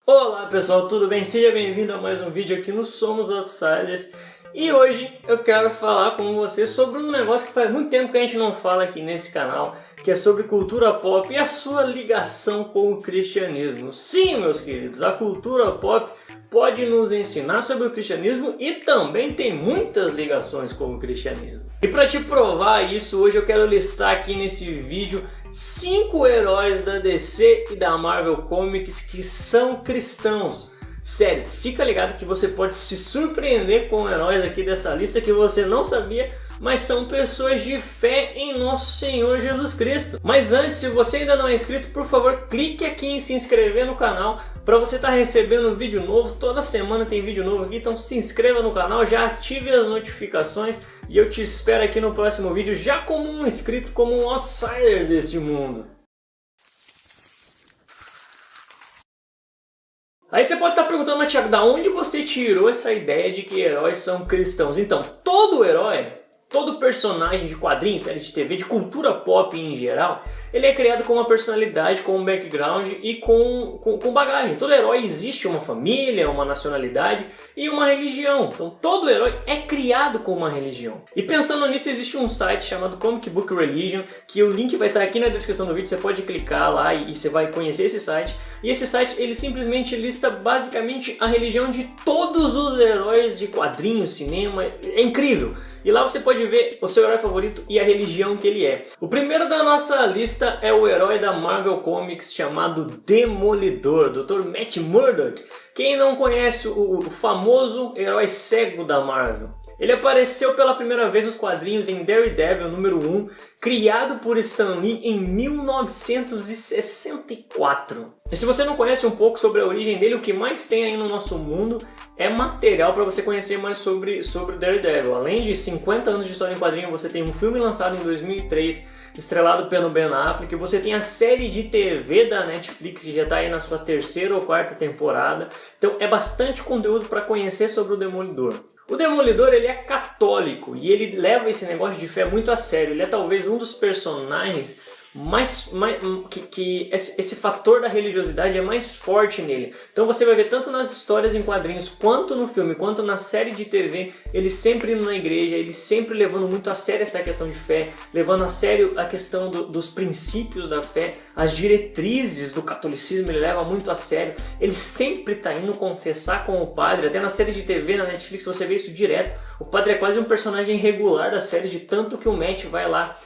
Olá pessoal, tudo bem? Seja bem-vindo a mais um vídeo aqui no Somos Outsiders. E hoje eu quero falar com você sobre um negócio que faz muito tempo que a gente não fala aqui nesse canal, que é sobre cultura pop e a sua ligação com o cristianismo. Sim, meus queridos, a cultura pop pode nos ensinar sobre o cristianismo e também tem muitas ligações com o cristianismo. E para te provar isso, hoje eu quero listar aqui nesse vídeo 5 heróis da DC e da Marvel Comics que são cristãos. Sério, fica ligado que você pode se surpreender com heróis aqui dessa lista que você não sabia, mas são pessoas de fé em nosso Senhor Jesus Cristo. Mas antes, se você ainda não é inscrito, por favor, clique aqui em se inscrever no canal para você estar recebendo um vídeo novo. Toda semana tem vídeo novo aqui, então se inscreva no canal, já ative as notificações e eu te espero aqui no próximo vídeo já como um inscrito, como um outsider desse mundo. Aí você pode estar perguntando, mas Thiago, da onde você tirou essa ideia de que heróis são cristãos? Então, todo herói, todo personagem de quadrinhos, série de TV, de cultura pop em geral, ele é criado com uma personalidade, com um background e com bagagem. Todo herói existe uma família, uma nacionalidade e uma religião. Então todo herói é criado com uma religião. E pensando nisso, existe um site chamado Comic Book Religion, que o link vai estar aqui na descrição do vídeo, você pode clicar lá e você vai conhecer esse site. E esse site, ele simplesmente lista basicamente a religião de todos os heróis de quadrinhos, cinema, é incrível! E lá você pode ver o seu herói favorito e a religião que ele é. O primeiro da nossa lista é o herói da Marvel Comics chamado Demolidor, Dr. Matt Murdock. Quem não conhece o famoso herói cego da Marvel? Ele apareceu pela primeira vez nos quadrinhos em Daredevil número 1, criado por Stan Lee em 1964. E se você não conhece um pouco sobre a origem dele, o que mais tem aí no nosso mundo é material para você conhecer mais sobre o Daredevil. Além de 50 anos de história em quadrinho, você tem um filme lançado em 2003, estrelado pelo Ben Affleck. Você tem a série de TV da Netflix, que já está aí na sua 3ª ou 4ª temporada. Então é bastante conteúdo para conhecer sobre o Demolidor. O Demolidor, ele é católico e ele leva esse negócio de fé muito a sério. Ele é talvez um dos personagens esse fator da religiosidade é mais forte nele. Então você vai ver tanto nas histórias em quadrinhos, quanto no filme, quanto na série de TV, ele sempre indo na igreja, ele sempre levando muito a sério essa questão de fé, levando a sério a questão dos princípios da fé, as diretrizes do catolicismo, ele leva muito a sério. Ele sempre está indo confessar com o padre, até na série de TV, na Netflix, você vê isso direto. O padre é quase um personagem regular da série, de tanto que o Matt vai lá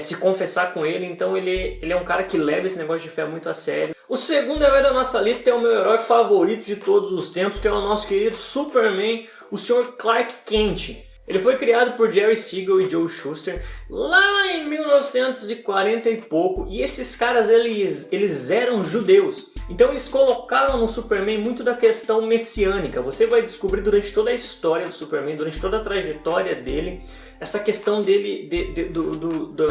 se confessar com ele. Então ele é um cara que leva esse negócio de fé muito a sério. O segundo herói da nossa lista é o meu herói favorito de todos os tempos, que é o nosso querido Superman, o Sr. Clark Kent. Ele foi criado por Jerry Siegel e Joe Shuster lá em 1940 e pouco, e esses caras eles eram judeus. Então eles colocaram no Superman muito da questão messiânica. Você vai descobrir durante toda a história do Superman, durante toda a trajetória dele, essa questão dele,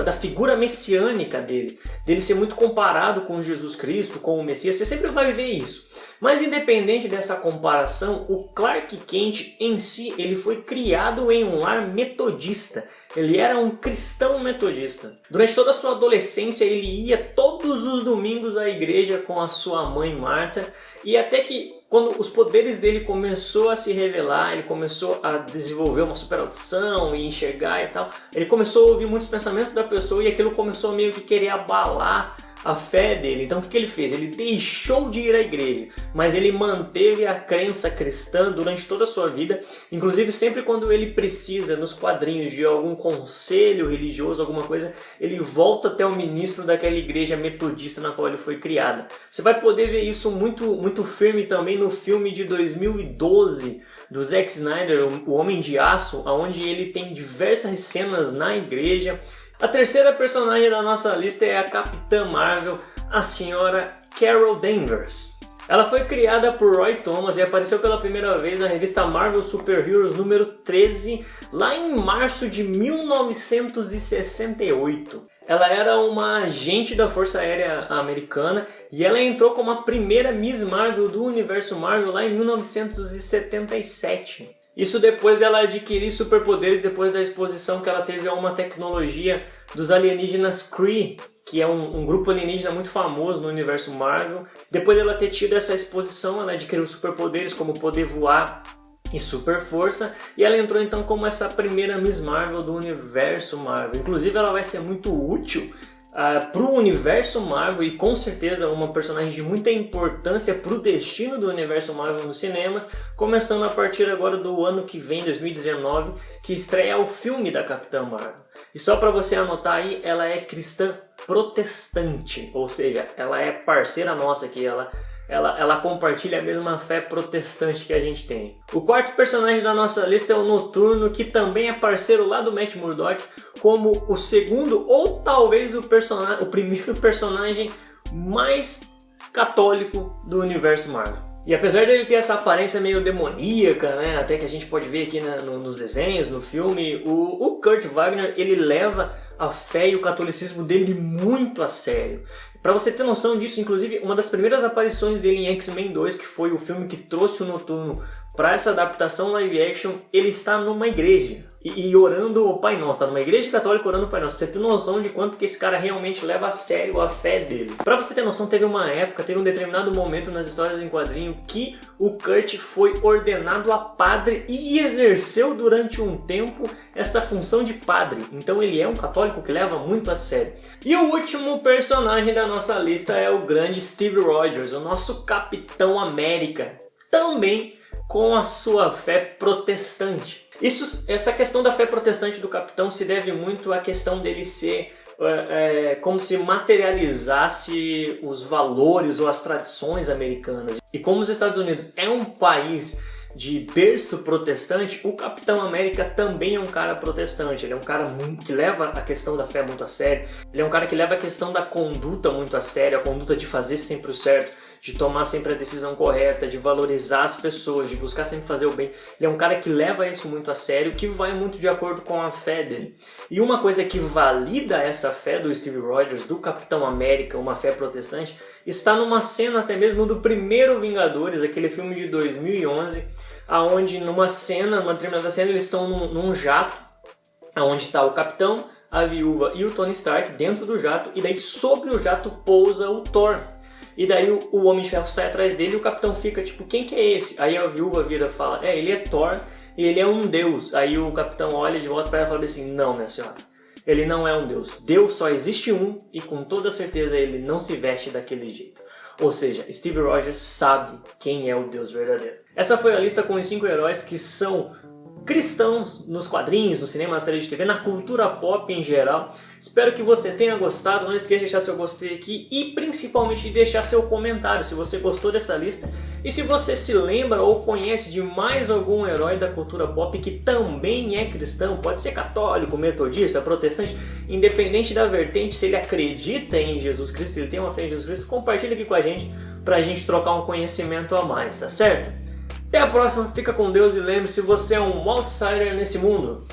da figura messiânica dele ser muito comparado com Jesus Cristo, com o Messias. Você sempre vai ver isso. Mas independente dessa comparação, o Clark Kent em si, ele foi criado em um lar metodista. Ele era um cristão metodista. Durante toda a sua adolescência, ele ia todos os domingos à igreja com a sua mãe Marta. E até que, quando os poderes dele começou a se revelar, ele começou a desenvolver uma super audição e enxergar e tal, ele começou a ouvir muitos pensamentos da pessoa e aquilo começou a meio que querer abalar a fé dele. Então o que ele fez? Ele deixou de ir à igreja, mas ele manteve a crença cristã durante toda a sua vida. Inclusive sempre quando ele precisa, nos quadrinhos, de algum conselho religioso, alguma coisa, ele volta até o ministro daquela igreja metodista na qual ele foi criado. Você vai poder ver isso muito firme também no filme de 2012 do Zack Snyder, O Homem de Aço, onde ele tem diversas cenas na igreja. A terceira personagem da nossa lista é a Capitã Marvel, a senhora Carol Danvers. Ela foi criada por Roy Thomas e apareceu pela primeira vez na revista Marvel Super Heroes número 13, lá em março de 1968. Ela era uma agente da Força Aérea Americana e ela entrou como a primeira Miss Marvel do universo Marvel lá em 1977. Isso depois dela adquirir superpoderes, depois da exposição que ela teve a uma tecnologia dos alienígenas Kree, que é um grupo alienígena muito famoso no universo Marvel. Depois dela ter tido essa exposição, ela adquiriu superpoderes como poder voar e super força, e ela entrou então como essa primeira Miss Marvel do universo Marvel. Inclusive ela vai ser muito útil para o universo Marvel e com certeza uma personagem de muita importância para o destino do universo Marvel nos cinemas, começando a partir agora do ano que vem, 2019, que estreia o filme da Capitã Marvel. E só para você anotar aí, ela é cristã protestante, ou seja, ela é parceira nossa aqui, ela compartilha a mesma fé protestante que a gente tem. O quarto personagem da nossa lista é o Noturno, que também é parceiro lá do Matt Murdock, como o segundo ou talvez o primeiro personagem mais católico do universo Marvel. E apesar dele ter essa aparência meio demoníaca, né, até que a gente pode ver aqui nos desenhos, no filme, o Kurt Wagner, ele leva a fé e o catolicismo dele muito a sério. Pra você ter noção disso, inclusive, uma das primeiras aparições dele em X-Men 2, que foi o filme que trouxe o Noturno para essa adaptação live action, ele está numa igreja e orando o Pai Nosso, tá numa igreja católica orando o Pai Nosso, pra você ter noção de quanto que esse cara realmente leva a sério a fé dele. Pra você ter noção, teve um determinado momento nas histórias em quadrinho que o Kurt foi ordenado a padre e exerceu durante um tempo essa função de padre. Então ele é um católico que leva muito a sério. E o último personagem da nossa lista é o grande Steve Rogers, o nosso Capitão América, também com a sua fé protestante. Essa questão da fé protestante do Capitão se deve muito à questão dele ser como se materializasse os valores ou as tradições americanas. E como os Estados Unidos é um país de berço protestante, o Capitão América também é um cara protestante. Ele é um cara que leva a questão da fé muito a sério. Ele é um cara que leva a questão da conduta muito a sério, a conduta de fazer sempre o certo, de tomar sempre a decisão correta, de valorizar as pessoas, de buscar sempre fazer o bem. Ele é um cara que leva isso muito a sério, que vai muito de acordo com a fé dele. E uma coisa que valida essa fé do Steve Rogers, do Capitão América, uma fé protestante, está numa cena até mesmo do primeiro Vingadores, aquele filme de 2011, aonde numa determinada cena, eles estão num jato, onde está o Capitão, a Viúva e o Tony Stark dentro do jato, e daí sobre o jato pousa o Thor. E daí o Homem de Ferro sai atrás dele e o Capitão fica tipo, quem que é esse? Aí a Viúva vira e fala, ele é Thor e ele é um deus. Aí o Capitão olha de volta para ela e fala assim, não, minha senhora, ele não é um deus. Deus só existe um e com toda certeza ele não se veste daquele jeito. Ou seja, Steve Rogers sabe quem é o Deus verdadeiro. Essa foi a lista com os 5 heróis que são cristãos nos quadrinhos, no cinema, na série de TV, na cultura pop em geral. Espero que você tenha gostado. Não esqueça de deixar seu gostei aqui e principalmente de deixar seu comentário se você gostou dessa lista. E se você se lembra ou conhece de mais algum herói da cultura pop que também é cristão, pode ser católico, metodista, protestante, independente da vertente, se ele acredita em Jesus Cristo, se ele tem uma fé em Jesus Cristo, compartilha aqui com a gente pra gente trocar um conhecimento a mais, tá certo? Até a próxima, fica com Deus e lembre-se, você é um outsider nesse mundo.